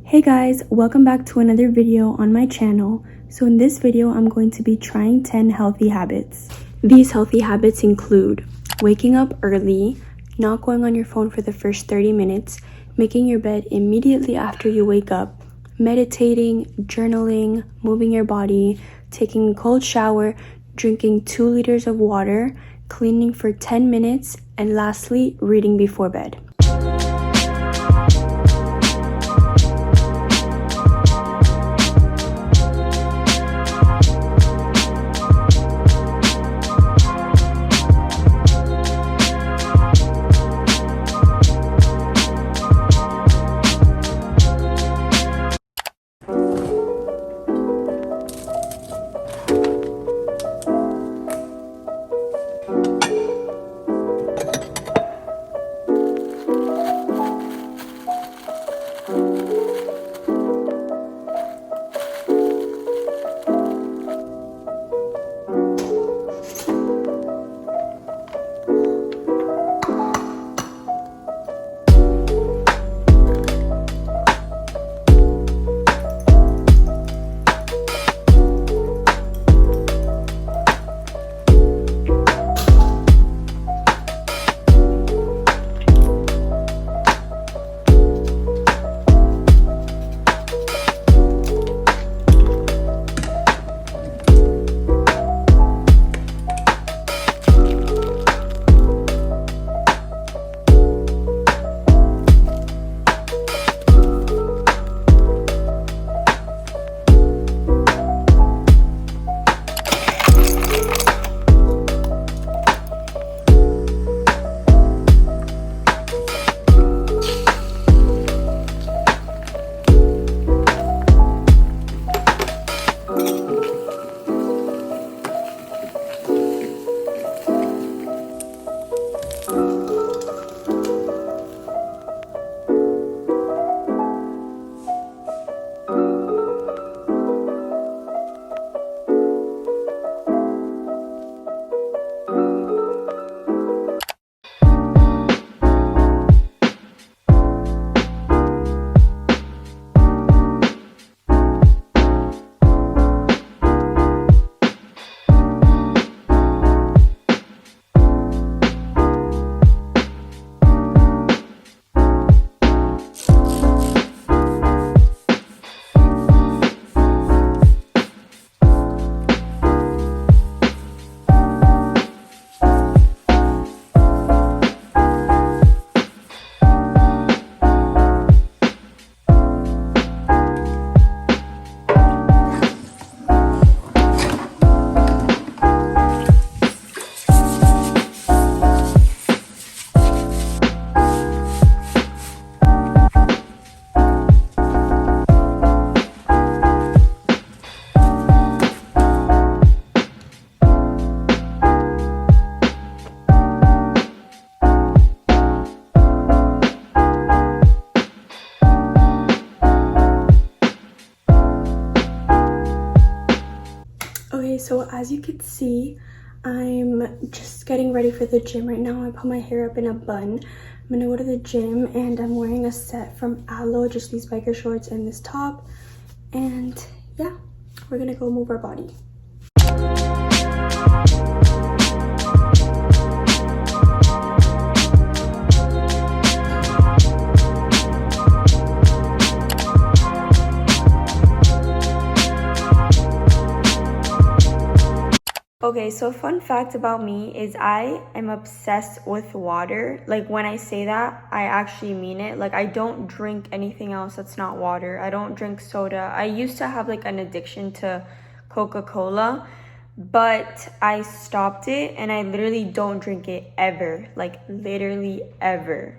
Hey guys, welcome back to another video on my channel. So in this video, I'm going to be trying 10 healthy habits. These healthy habits include waking up early, not going on your phone for the first 30 minutes, making your bed immediately after you wake up, meditating, journaling, moving your body, taking a cold shower, drinking 2 liters of water, cleaning for 10 minutes, and lastly, reading before bed. Okay, so as you can see, I'm just getting ready for the gym right now. I put my hair up in a bun. I'm gonna go to the gym and I'm wearing a set from Alo, just these biker shorts and this top. And yeah, we're gonna go move our body. Okay, so fun fact about me is I am obsessed with water. Like when I say that, I actually mean it. Like I don't drink anything else that's not water. I don't drink soda. I used to have like an addiction to Coca-Cola, but I stopped it and I literally don't drink it ever. Like literally ever.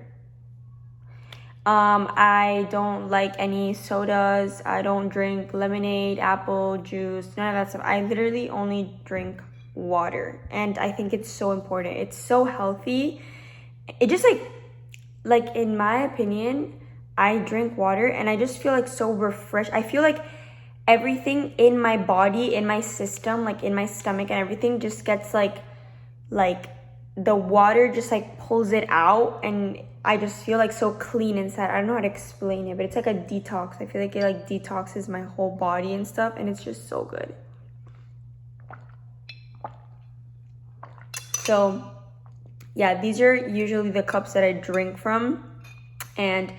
I don't like any sodas. I don't drink lemonade, apple juice, none of that stuff. I literally only drink water, and I think it's so important. It's so healthy. It just like in my opinion, I drink water and I just feel like so refreshed. I feel like everything in my body, in my system, like in my stomach and everything just gets like the water just like pulls it out, and I just feel like so clean inside. I don't know how to explain it, but it's like a detox. I feel like it like detoxes my whole body and stuff, and it's just so good. So yeah, these are usually the cups that I drink from. And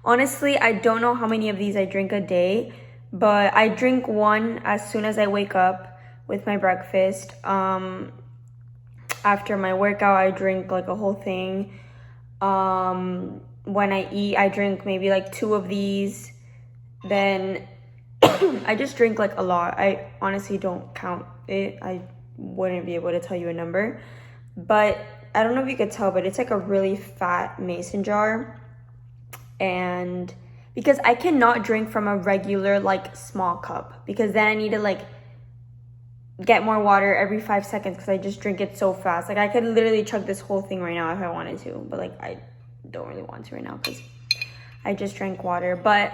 honestly, I don't know how many of these I drink a day, but I drink one as soon as I wake up with my breakfast. After my workout, I drink like a whole thing. When I eat, I drink maybe like 2 of these. Then I just drink like a lot. I honestly don't count it. I wouldn't be able to tell you a number. But I don't know if you could tell, but it's like a really fat mason jar. And because I cannot drink from a regular like small cup, because then I need to like get more water every 5 seconds because I just drink it so fast. Like I could literally chug this whole thing right now if I wanted to, but like I don't really want to right now because I just drank water. But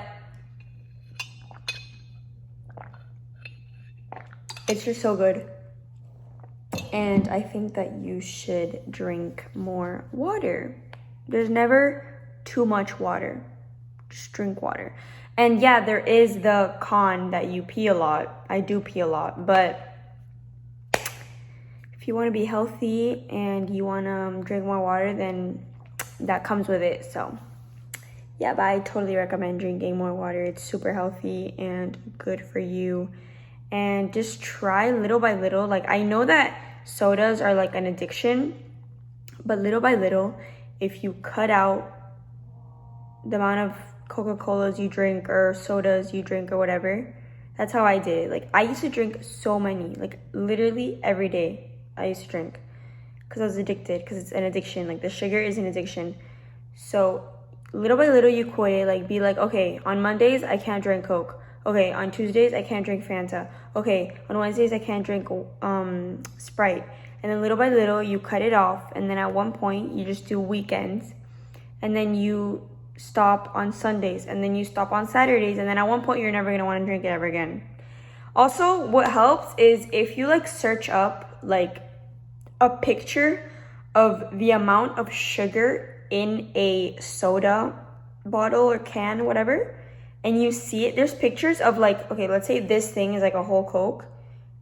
it's just so good. And I think that you should drink more water. There's never too much water. Just drink water. And yeah, there is the con that you pee a lot. I do pee a lot, but if you want to be healthy and you want to drink more water, then that comes with it. So yeah, but I totally recommend drinking more water. It's super healthy and good for you. And just try little by little. Like I know that sodas are like an addiction, but little by little, if you cut out the amount of Coca-Colas you drink or sodas you drink or whatever, that's how I did it. Like I used to drink so many, like literally every day I used to drink because I was addicted, because it's an addiction. Like the sugar is an addiction. So little by little you quit it. Like be like, okay, on Mondays I can't drink Coke. Okay, on Tuesdays I can't drink Fanta. Okay, on Wednesdays I can't drink Sprite. And then little by little you cut it off, and then at one point you just do weekends, and then you stop on Sundays, and then you stop on Saturdays, and then at one point you're never gonna want to drink it ever again. Also, what helps is if you like search up like a picture of the amount of sugar in a soda bottle or can, whatever, and you see it, there's pictures of like, okay, let's say this thing is like a whole Coke.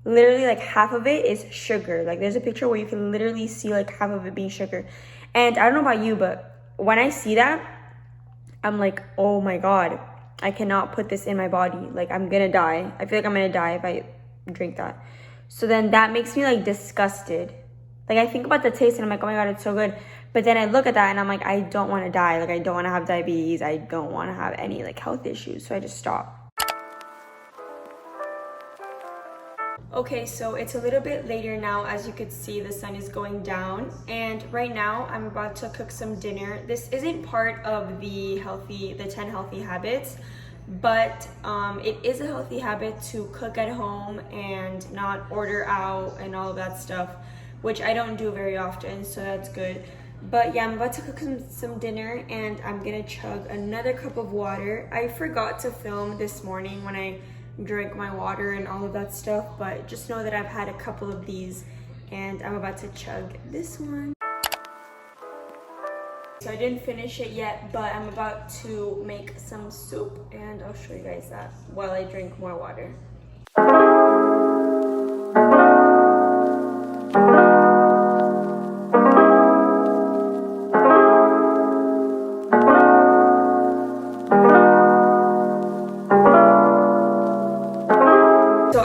Literally like half of it is sugar. Like there's a picture where you can literally see like half of it being sugar. And I don't know about you, but when I see that, I'm like, oh my God, I cannot put this in my body. Like I'm gonna die. I feel like I'm gonna die if I drink that. So then that makes me like disgusted. Like I think about the taste and I'm like, oh my God, it's so good. But then I look at that and I'm like, I don't want to die. Like I don't want to have diabetes. I don't want to have any like health issues. So I just stop. Okay, so it's a little bit later now. As you could see, the sun is going down. And right now I'm about to cook some dinner. This isn't part of the 10 healthy habits, but it is a healthy habit to cook at home and not order out and all of that stuff, which I don't do very often, so that's good. But yeah, I'm about to cook some dinner, and I'm gonna chug another cup of water. I forgot to film this morning when I drank my water and all of that stuff, but just know that I've had a couple of these and I'm about to chug this one. So I didn't finish it yet, but I'm about to make some soup, and I'll show you guys that while I drink more water.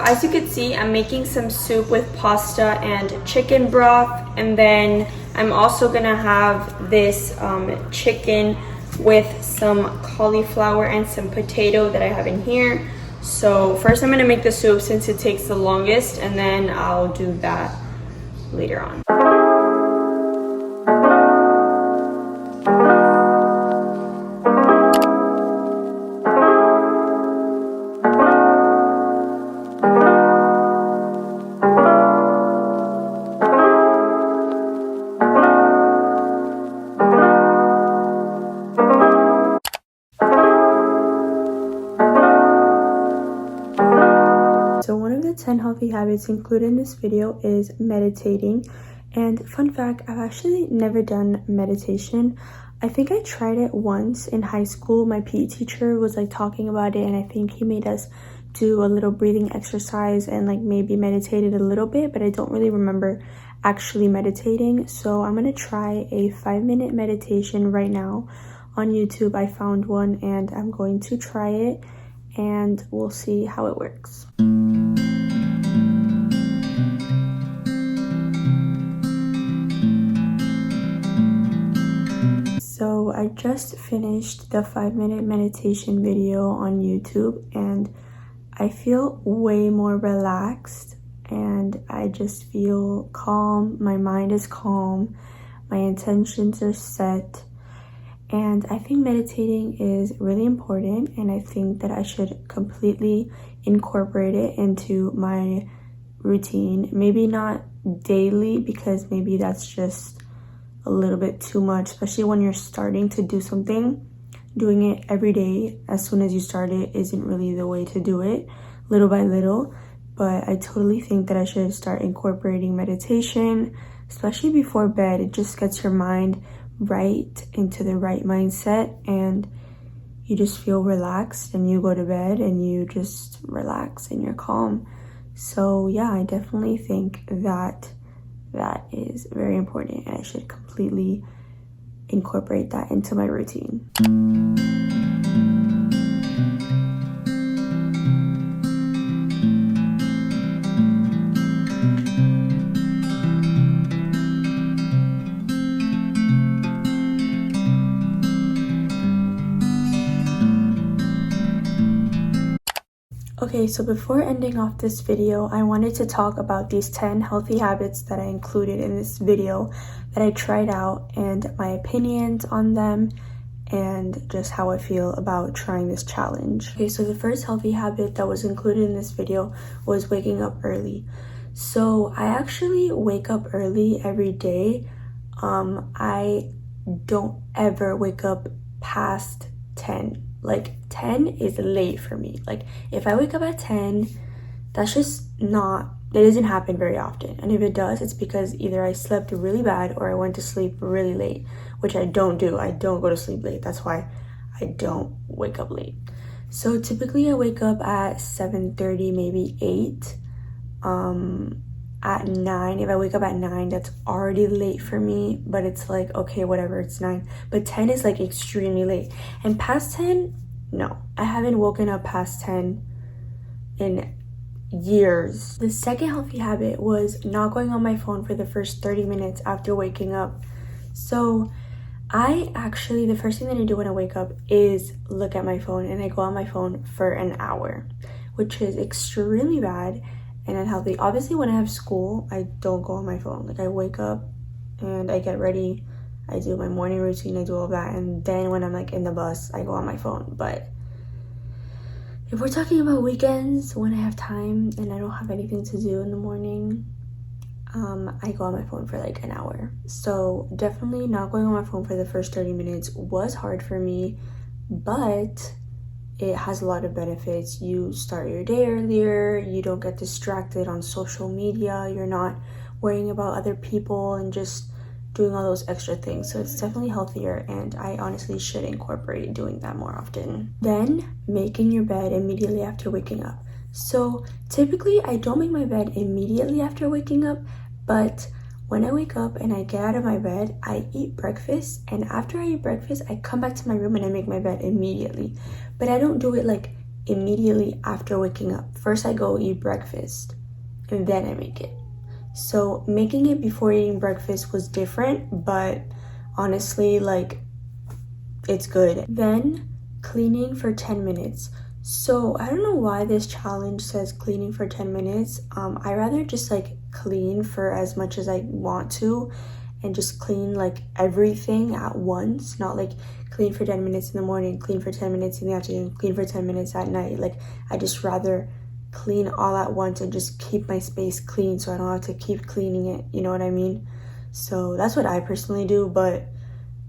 As you can see, I'm making some soup with pasta and chicken broth, and then I'm also gonna have this chicken with some cauliflower and some potato that I have in here. So first I'm gonna make the soup since it takes the longest, and then I'll do that later on. So one of the 10 healthy habits included in this video is meditating. And fun fact, I've actually never done meditation. I think I tried it once in high school. My PE teacher was like talking about it, and I think he made us do a little breathing exercise and like maybe meditated a little bit, but I don't really remember actually meditating. So I'm gonna try a 5-minute meditation right now on YouTube. I found one and I'm going to try it, and we'll see how it works. So I just finished the 5-minute meditation video on YouTube, and I feel way more relaxed, and I just feel calm. My mind is calm, my intentions are set, and I think meditating is really important, and I think that I should completely incorporate it into my routine. Maybe not daily, because maybe that's just a little bit too much, especially when you're starting to do something. Doing it every day as soon as you start it isn't really the way to do it, little by little. But I totally think that I should start incorporating meditation, especially before bed. It just gets your mind right into the right mindset, and you just feel relaxed, and you go to bed and you just relax and you're calm. So yeah, I definitely think that is very important, and I should completely incorporate that into my routine. Okay, so before ending off this video, I wanted to talk about these 10 healthy habits that I included in this video that I tried out, and my opinions on them, and just how I feel about trying this challenge. Okay, so the first healthy habit that was included in this video was waking up early. So I actually wake up early every day. I don't ever wake up past 10. Like 10 is late for me. Like if I wake up at 10, that's just not, that doesn't happen very often. And if it does, it's because either I slept really bad or I went to sleep really late, which I don't do. I don't go to sleep late. That's why I don't wake up late. So typically I wake up at 7:30, maybe 8. At 9, if I wake up at 9, that's already late for me, but it's like, okay, whatever, it's 9. But 10 is like extremely late. And past 10, no, I haven't woken up past 10 in years. The second healthy habit was not going on my phone for the first 30 minutes after waking up. So I actually, the first thing that I do when I wake up is look at my phone, and I go on my phone for an hour, which is extremely bad and unhealthy. Obviously, when I have school, I don't go on my phone. Like I wake up and I get ready, I do my morning routine, I do all that, and then when I'm like in the bus, I go on my phone. But if we're talking about weekends, when I have time and I don't have anything to do in the morning, I go on my phone for like an hour. So definitely not going on my phone for the first 30 minutes was hard for me, but it has a lot of benefits. You start your day earlier, you don't get distracted on social media, you're not worrying about other people and just doing all those extra things. So it's definitely healthier, and I honestly should incorporate doing that more often. Then making your bed immediately after waking up. So typically I don't make my bed immediately after waking up, but when I wake up and I get out of my bed, I eat breakfast, and after I eat breakfast, I come back to my room and I make my bed immediately. But I don't do it like immediately after waking up. First I go eat breakfast and then I make it. So making it before eating breakfast was different, but honestly, like, it's good. Then cleaning for 10 minutes. So I don't know why this challenge says cleaning for 10 minutes. I rather just like clean for as much as I want to, and just clean like everything at once, not like clean for 10 minutes in the morning, clean for 10 minutes in the afternoon, clean for 10 minutes at night. Like I just rather clean all at once and just keep my space clean so I don't have to keep cleaning it, you know what I mean? So that's what I personally do. But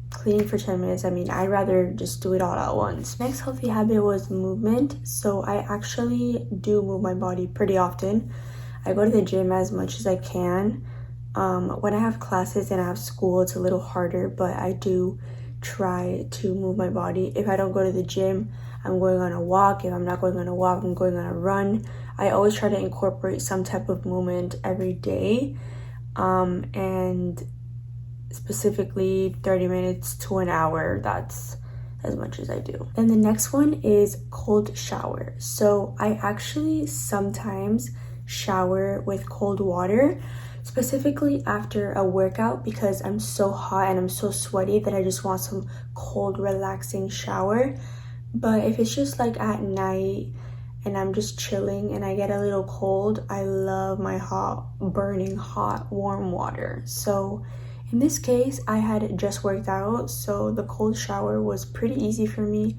cleaning for 10 minutes, I mean, I'd rather just do it all at once. Next healthy habit was movement. So I actually do move my body pretty often. I go to the gym as much as I can. When I have classes and I have school, it's a little harder, but I do try to move my body. If I don't go to the gym, I'm going on a walk. If I'm not going on a walk, I'm going on a run. I always try to incorporate some type of movement every day, and specifically 30 minutes to an hour. That's as much as I do. And the next one is cold shower. So I actually sometimes shower with cold water, specifically after a workout, because I'm so hot and I'm so sweaty that I just want some cold, relaxing shower. But if it's just like at night and I'm just chilling and I get a little cold, I love my hot, burning hot, warm water. So in this case, I had just worked out, so the cold shower was pretty easy for me,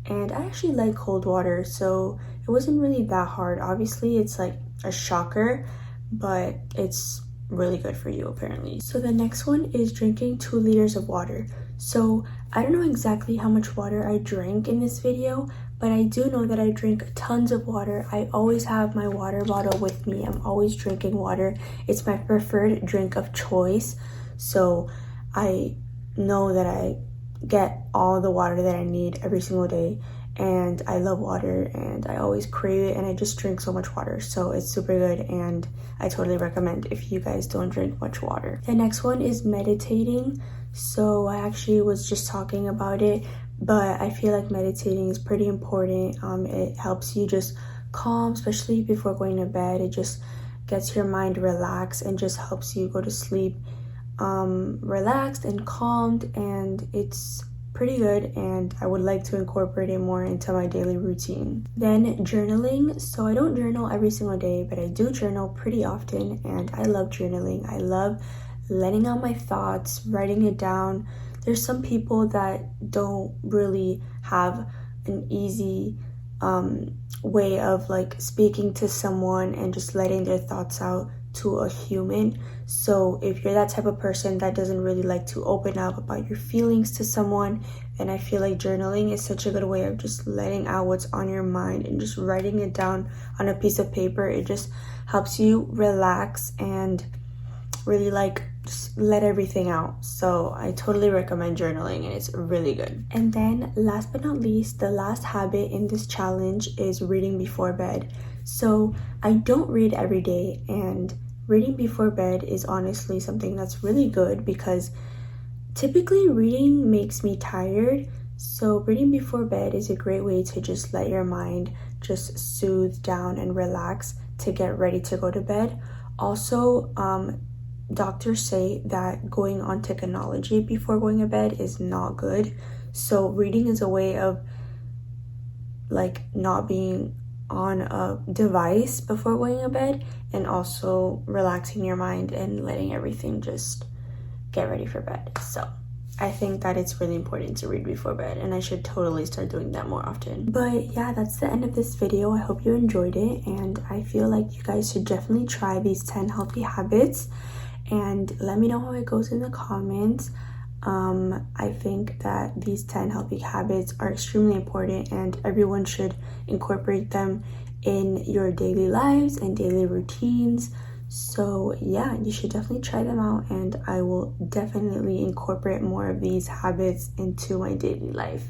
and I actually like cold water, so it wasn't really that hard. Obviously, it's like a shocker, but it's really good for you apparently. So the next one is drinking 2 liters of water. So I don't know exactly how much water I drank in this video, but I do know that I drink tons of water. I always have my water bottle with me. I'm always drinking water. It's my preferred drink of choice. So I know that I get all the water that I need every single day, and I love water and I always crave it, and I just drink so much water, so it's super good and I totally recommend if you guys don't drink much water. The next one is meditating. So I actually was just talking about it, but I feel like meditating is pretty important. It helps you just calm, especially before going to bed. It just gets your mind relaxed and just helps you go to sleep relaxed and calmed, and it's pretty good, and I would like to incorporate it more into my daily routine. Then journaling. So I don't journal every single day, but I do journal pretty often, and I love journaling. I love letting out my thoughts, writing it down. There's some people that don't really have an easy way of like speaking to someone and just letting their thoughts out to a human. So if you're that type of person that doesn't really like to open up about your feelings to someone, then I feel like journaling is such a good way of just letting out what's on your mind and just writing it down on a piece of paper. It just helps you relax and really like just let everything out. So I totally recommend journaling, and it's really good. And then last but not least, the last habit in this challenge is reading before bed. So I don't read every day, and reading before bed is honestly something that's really good because typically reading makes me tired. So reading before bed is a great way to just let your mind just soothe down and relax to get ready to go to bed. Also, doctors say that going on technology before going to bed is not good. So reading is a way of like not being on a device before going to bed, and also relaxing your mind and letting everything just get ready for bed. So I think that it's really important to read before bed, and I should totally start doing that more often. But yeah, that's the end of this video. I hope you enjoyed it, and I feel like you guys should definitely try these 10 healthy habits and let me know how it goes in the comments. I think that these 10 healthy habits are extremely important, and everyone should incorporate them in your daily lives and daily routines. So yeah, you should definitely try them out, and I will definitely incorporate more of these habits into my daily life.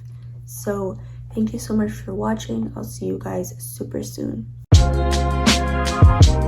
So thank you so much for watching. I'll see you guys super soon.